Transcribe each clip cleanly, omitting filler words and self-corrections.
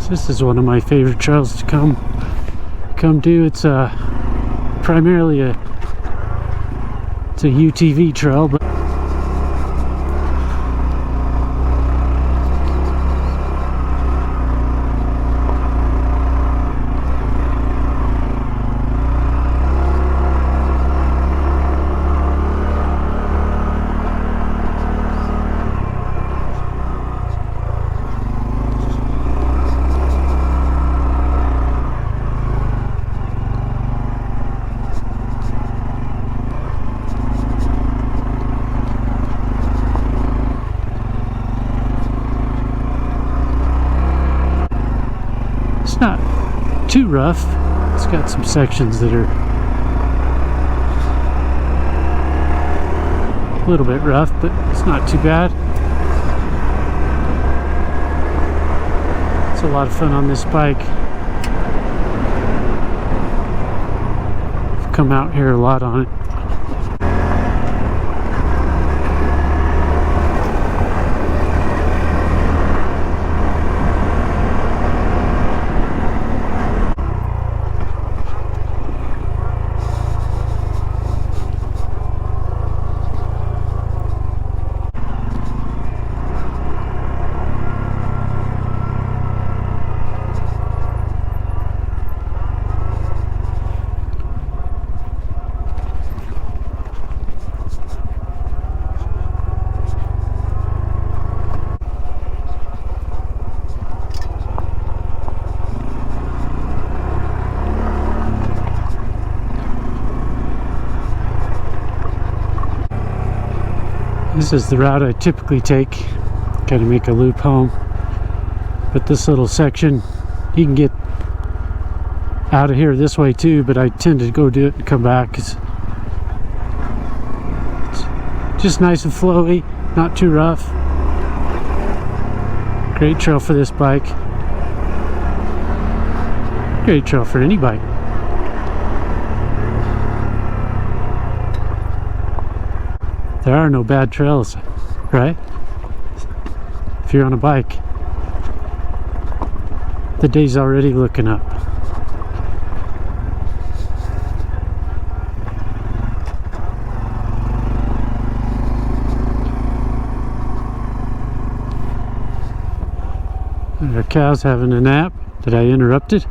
So this is one of my favorite trails to come do. It's primarily it's a UTV trail, but not too rough. It's got some sections that are a little bit rough, but it's not too bad. It's a lot of fun on this bike. I've come out here a lot on it. This is the route I typically take. Gotta make a loop home. But this little section, you can get out of here this way too, but I tend to go do it and come back. It's just nice and flowy, not too rough. Great trail for this bike. Great trail for any bike. There are no bad trails, right? If you're on a bike, the day's already looking up. Our cow's having a nap that I interrupted.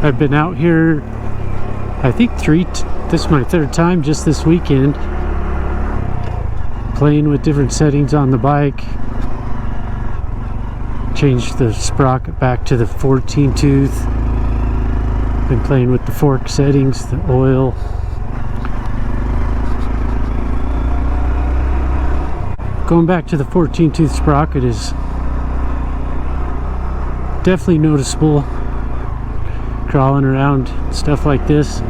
I've been out here, I think this is my third time just this weekend, playing with different settings on the bike. Changed the sprocket back to the 14 tooth. Been playing with the fork settings, the oil. Going back to the 14 tooth sprocket is definitely noticeable. Crawling around stuff like this,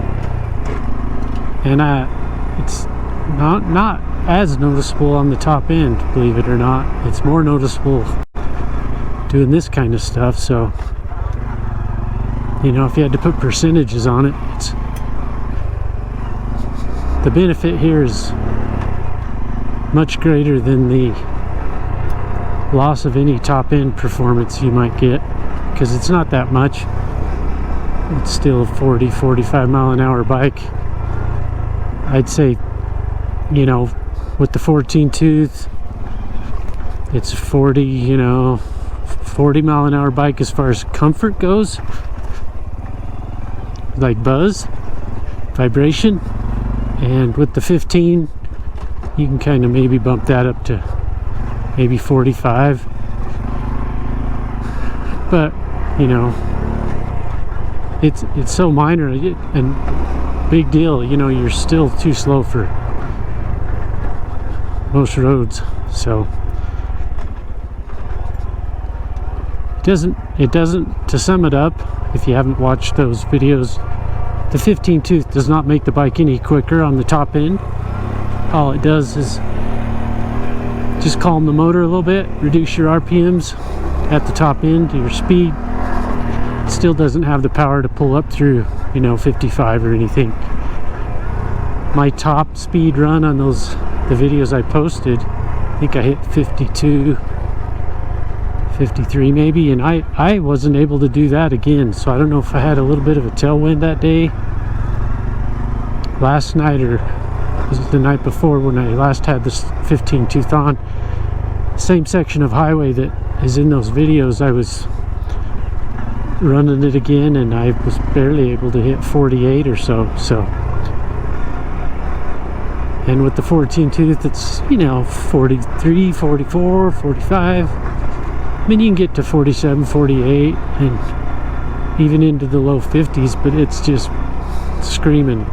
and it's not as noticeable on the top end, believe it or not. It's more noticeable doing this kind of stuff. So, you know, if you had to put percentages on it, it's the benefit here is much greater than the loss of any top end performance you might get, because it's not that much. It's still a 40-45 mile an hour bike. I'd say, you know, with the 14 tooth, it's 40, you know, 40 mile an hour bike as far as comfort goes, like buzz, vibration. And with the 15, you can kind of maybe bump that up to maybe 45. But, you know, it's so minor and big deal, you know, you're still too slow for most roads. So it doesn't, to sum it up, if you haven't watched those videos, the 15 tooth does not make the bike any quicker on the top end. All it does is just calm the motor a little bit, reduce your RPMs at the top end, your speed. Still doesn't have the power to pull up through, you know, 55 or anything. my top speed run on the videos I posted, I think I hit 52, 53 maybe, and I wasn't able to do that again. So I don't know if I had a little bit of a tailwind that day, last night, or was it the night before when I last had this 15 tooth on. Same section of highway that is in those videos, I was running it again and I was barely able to hit 48 or so. And with the 14 tooth, it's, you know, 43, 44, 45. I mean, you can get to 47, 48 and even into the low 50s, but it's just screaming.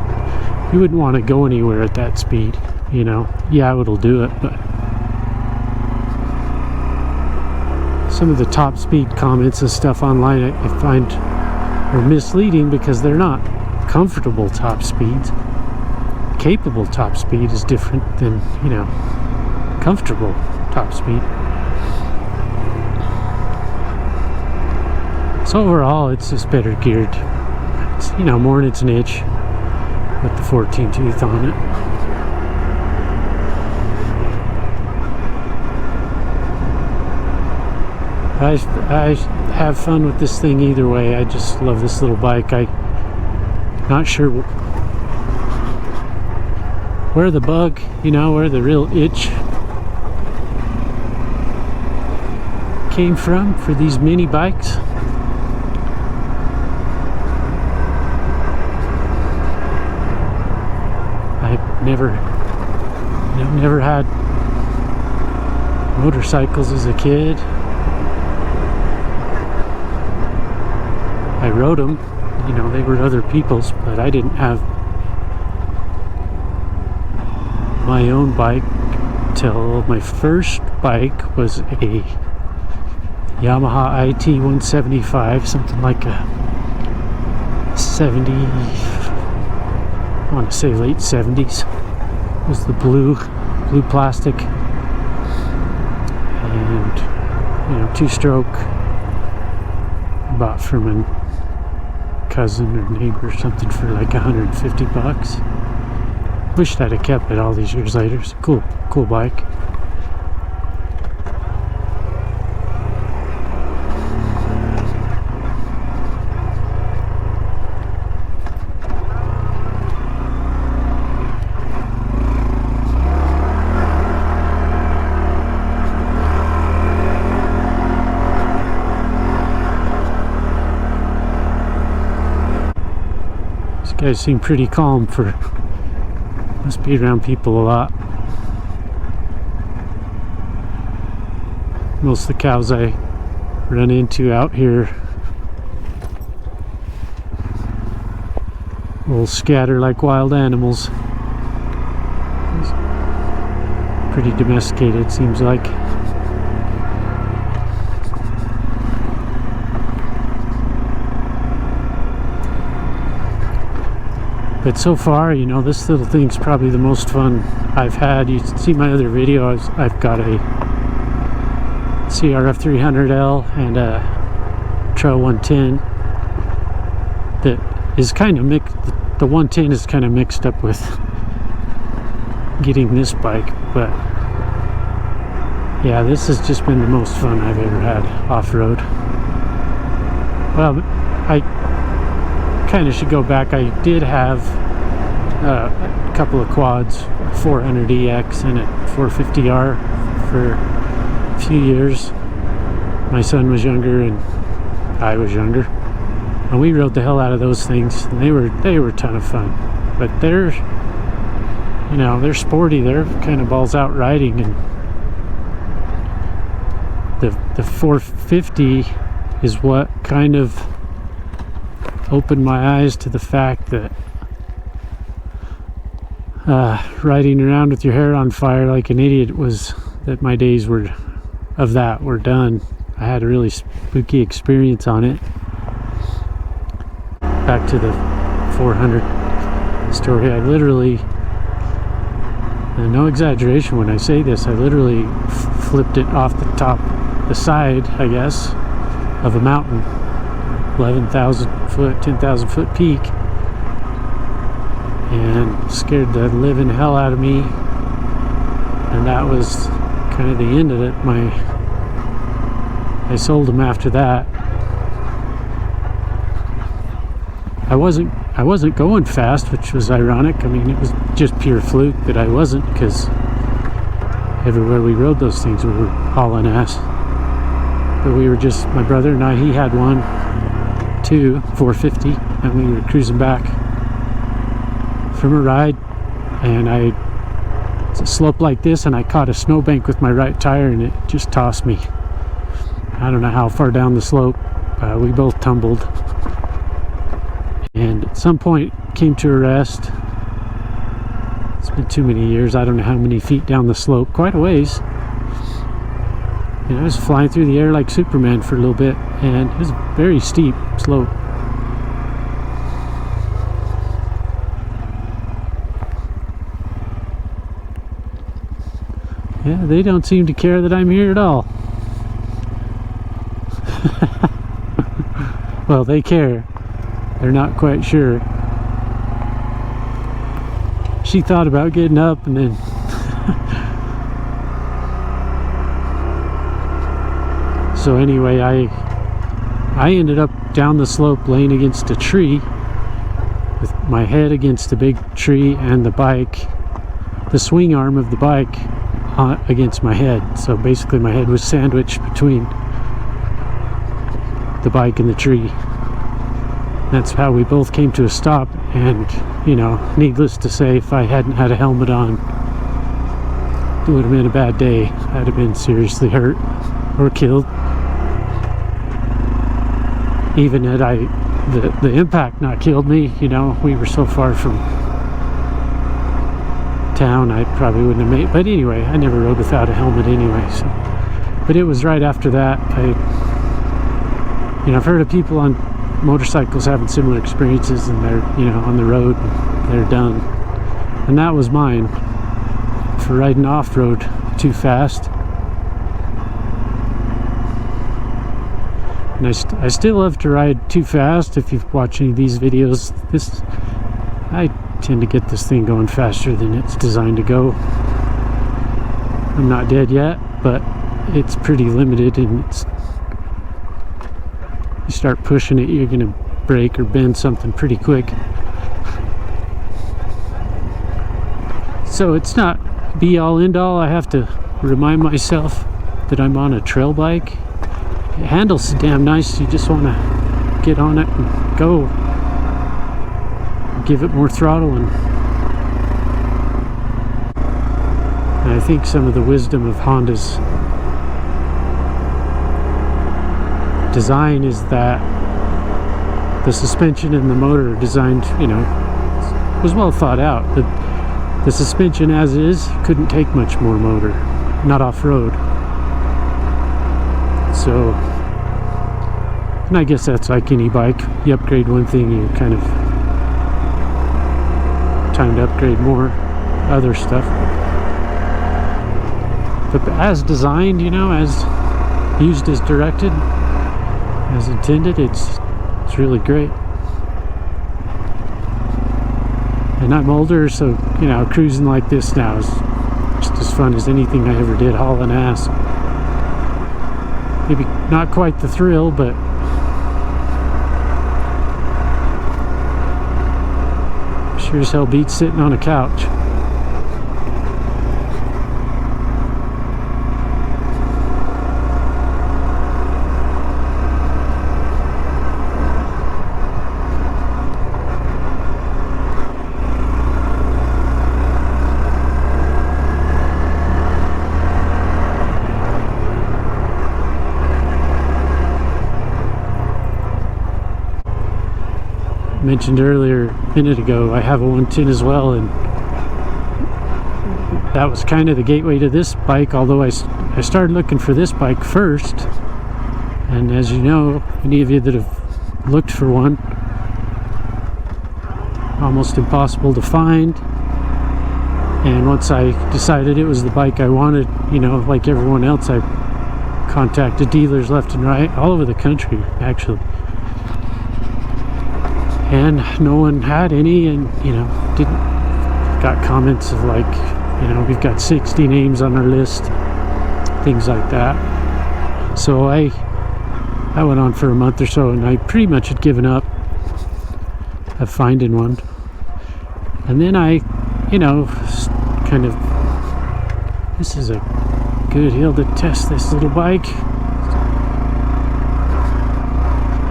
You wouldn't want to go anywhere at that speed, you know. Yeah, it'll do it, but some of the top speed comments and stuff online I find are misleading because they're not comfortable top speeds. Capable top speed is different than, you know, comfortable top speed. So overall, it's just better geared. It's, you know, more in its niche with the 14 tooth on it. I have fun with this thing either way. I just love this little bike. I'm not sure where the bug, you know, where the real itch came from for these mini bikes. I've never had motorcycles as a kid. I rode them, you know, they were other people's, but I didn't have my own bike till my first bike was a Yamaha IT 175, something like a 70, I want to say late 70s. It was the blue plastic, and, you know, two-stroke, bought from a cousin or neighbor or something for like $150. Wished I'd have kept it all these years later. It's a cool bike. These guys seem pretty calm for, must be around people a lot. Most of the cows I run into out here will scatter like wild animals. It's pretty domesticated, seems like. But so far, you know, this little thing's probably the most fun I've had. You see my other video, I've got a CRF 300L and a Trail 110 that is kind of mixed. The 110 is kind of mixed up with getting this bike, but yeah, this has just been the most fun I've ever had off-road. Well, I kind of should go back. I did have a couple of quads, 400EX and a 450R for a few years. My son was younger and I was younger, and we rode the hell out of those things, and they were a ton of fun. But they're, you know, they're sporty. They're kind of balls out riding, and the 450 is what kind of opened my eyes to the fact that riding around with your hair on fire like an idiot that my days were done. I had a really spooky experience on it. Back to the 400 story, I literally, and no exaggeration when I say this, I literally flipped it off the side, I guess, of a mountain, 11,000 foot, 10,000 foot peak, and and scared the living hell out of me. And that was kind of the end of it. I sold him after that. I wasn't going fast, which was ironic. I mean, it was just pure fluke that I wasn't, because everywhere we rode those things we were hauling ass. But we were just, my brother and I, he had one, 450, and we were cruising back from a ride, and it's a slope like this, and I caught a snowbank with my right tire, and it just tossed me. I don't know how far down the slope. We both tumbled, and at some point came to a rest. It's been too many years. I don't know how many feet down the slope, quite a ways. And I was flying through the air like Superman for a little bit, and it was a very steep slope. Yeah, they don't seem to care that I'm here at all. Well, they care. They're not quite sure. She thought about getting up, and then so anyway, I ended up down the slope laying against a tree with my head against a big tree and the bike, the swing arm of the bike against my head. So basically my head was sandwiched between the bike and the tree. That's how we both came to a stop. And you know, needless to say, if I hadn't had a helmet on, it would have been a bad day. I'd have been seriously hurt or killed. Even had the impact not killed me, you know, we were so far from town, I probably wouldn't have made. But anyway, I never rode without a helmet anyway. So, but it was right after that. I've heard of people on motorcycles having similar experiences, and they're, you know, on the road, and they're done. And that was mine for riding off-road too fast. And I still love to ride too fast. If you've watched any of these videos, I tend to get this thing going faster than it's designed to go. I'm not dead yet, but it's pretty limited, and you start pushing it, you're gonna break or bend something pretty quick. So it's not be all end all. I have to remind myself that I'm on a trail bike. It handles damn nice. You just want to get on it and go. Give it more throttle. And I think some of the wisdom of Honda's design is that the suspension and the motor are designed, you know, was well thought out. The suspension as is couldn't take much more motor, not off-road. So, and I guess that's like any bike. You upgrade one thing, you kind of time to upgrade more other stuff. But as designed, you know, as used as directed, as intended, it's really great. And I'm older, so, you know, cruising like this now is just as fun as anything I ever did hauling ass. Maybe not quite the thrill, but sure as hell beats sitting on a couch. Mentioned earlier a minute ago, I have a 110 as well, and that was kind of the gateway to this bike, although I started looking for this bike first. And as you know, any of you that have looked for one, almost impossible to find. And once I decided it was the bike I wanted, you know, like everyone else, I contacted dealers left and right all over the country, actually. And no one had any, and, you know, didn't got comments of like, you know, we've got 60 names on our list, things like that. So I went on for a month or so, and I pretty much had given up of finding one. And then I, you know, kind of, this is a good hill to test this little bike.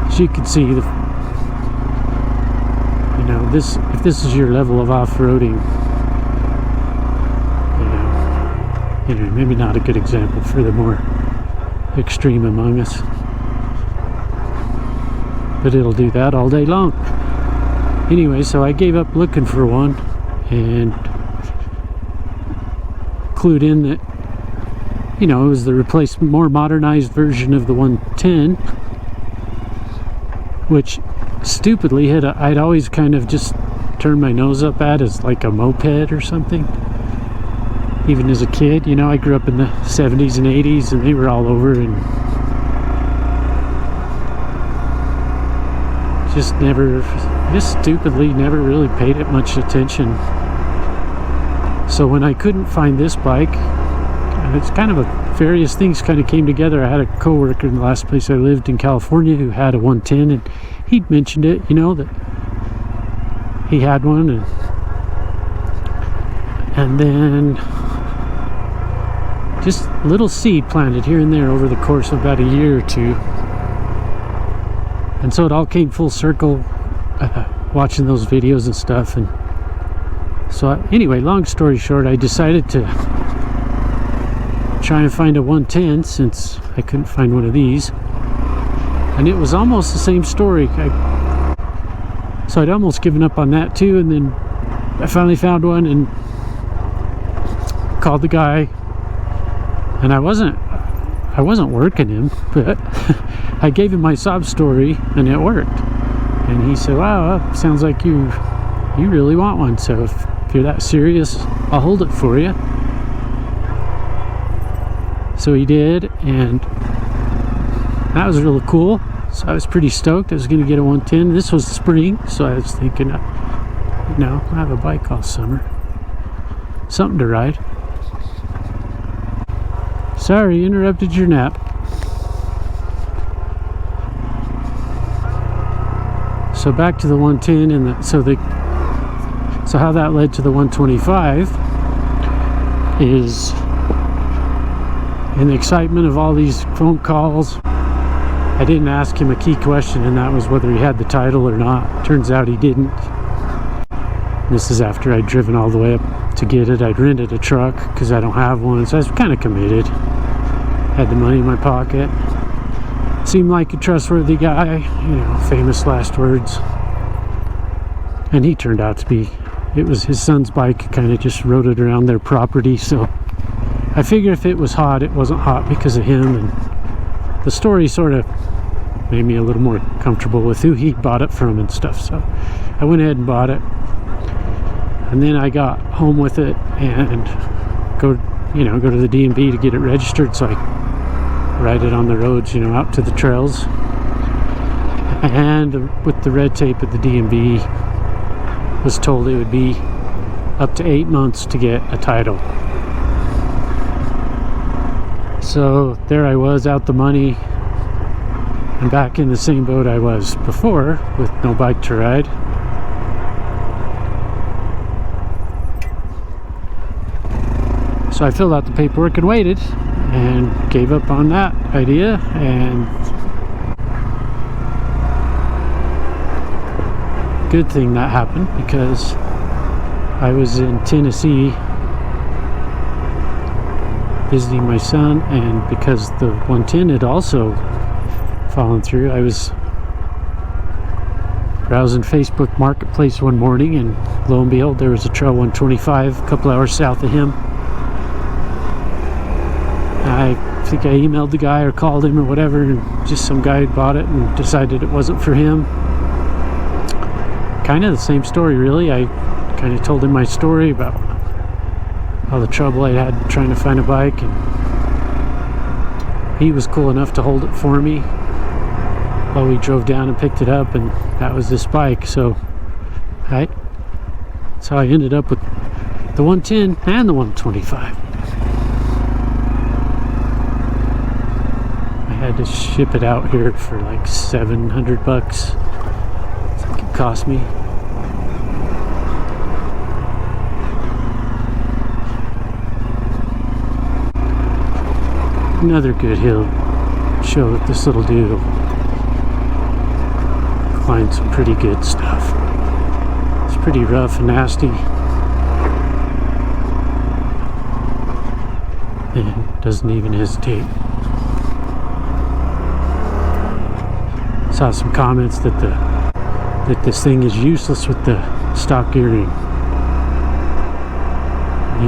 As you can see, you know, this, if this is your level of off-roading, you know, maybe not a good example for the more extreme among us, but it'll do that all day long. Anyway, so I gave up looking for one and clued in that, you know, it was the replacement, more modernized version of the 110, which stupidly I'd always kind of just turned my nose up at as like a moped or something. Even as a kid, you know, I grew up in the 70s and 80s, and they were all over, and just stupidly never really paid it much attention. So when I couldn't find this bike, it's kind of various things kind of came together. I had a coworker in the last place I lived in California who had a 110, and he'd mentioned it, you know, that he had one, and then just little seed planted here and there over the course of about a year or two. And so it all came full circle, watching those videos and stuff. And so anyway, long story short, I decided to try and find a 110 since I couldn't find one of these. And it was almost the same story. So I'd almost given up on that too, and then I finally found one and called the guy. And I wasn't working him, but I gave him my sob story, and it worked. And he said, "Wow, sounds like you really want one. So if you're that serious, I'll hold it for you." So he did, and that was really cool. So I was pretty stoked. I was going to get a 110. This was spring, so I was thinking, you know, I have a bike all summer, something to ride. Sorry, interrupted your nap. So back to the 110, and so how that led to the 125 is in the excitement of all these phone calls. I didn't ask him a key question, and that was whether he had the title or not. Turns out he didn't. This is after I'd driven all the way up to get it. I'd rented a truck because I don't have one, so I was kind of committed. Had the money in my pocket. Seemed like a trustworthy guy, you know, famous last words. And he turned out to be, it was his son's bike, kind of just rode it around their property. So I figured if it was hot, it wasn't hot because of him. And the story sort of made me a little more comfortable with who he bought it from and stuff. So I went ahead and bought it. And then I got home with it and go to the DMV to get it registered, so I ride it on the roads, you know, out to the trails. And with the red tape at the DMV, was told it would be up to 8 months to get a title. So there I was, out the money, and back in the same boat I was before, with no bike to ride. So I filled out the paperwork and waited, and gave up on that idea. And good thing that happened, because I was in Tennessee visiting my son, and because the 110 had also fallen through, I was browsing Facebook Marketplace one morning, and lo and behold, there was a Trail 125 a couple hours south of him. I think I emailed the guy or called him or whatever, and just some guy had bought it and decided it wasn't for him. Kind of the same story, really. I kind of told him my story about all the trouble I had trying to find a bike, and he was cool enough to hold it for me while we drove down and picked it up, and that was this bike. So that's how I ended up with the 110 and the 125. I had to ship it out here for like $700. I think it cost me. Another good hill. Show that this little dude will find some pretty good stuff. It's pretty rough and nasty, and doesn't even hesitate. Saw some comments that this thing is useless with the stock gearing,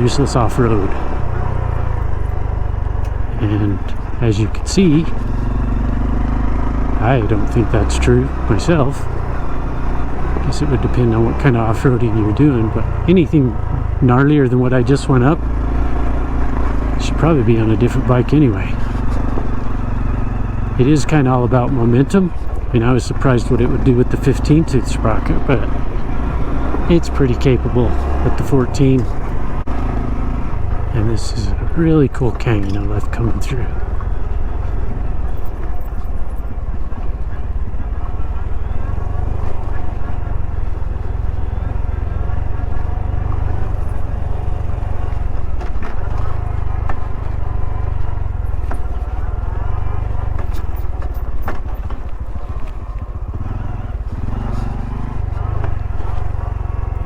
useless off-road. And as you can see, I don't think that's true myself. I guess it would depend on what kind of off-roading you're doing, but anything gnarlier than what I just went up should probably be on a different bike anyway. It is kind of all about momentum. I mean, I was surprised what it would do with the 15-tooth sprocket, but it's pretty capable with the 14. And this is a really cool canyon I left coming through.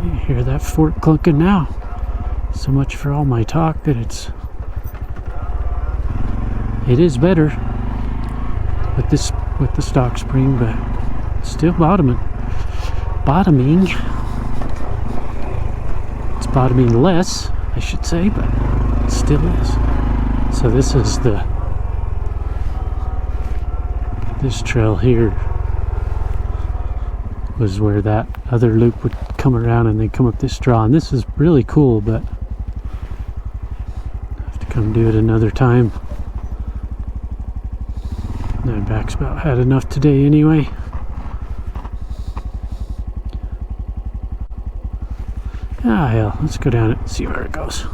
You hear that fork clunking now. So much for all my talk that it is better with the stock spring, but still bottoming. It's bottoming less, I should say, but it still is. So this is this trail here was where that other loop would come around and then come up this draw, and this is really cool, but I have to come do it another time. My back's about had enough today anyway. Ah hell, let's go down it and see where it goes.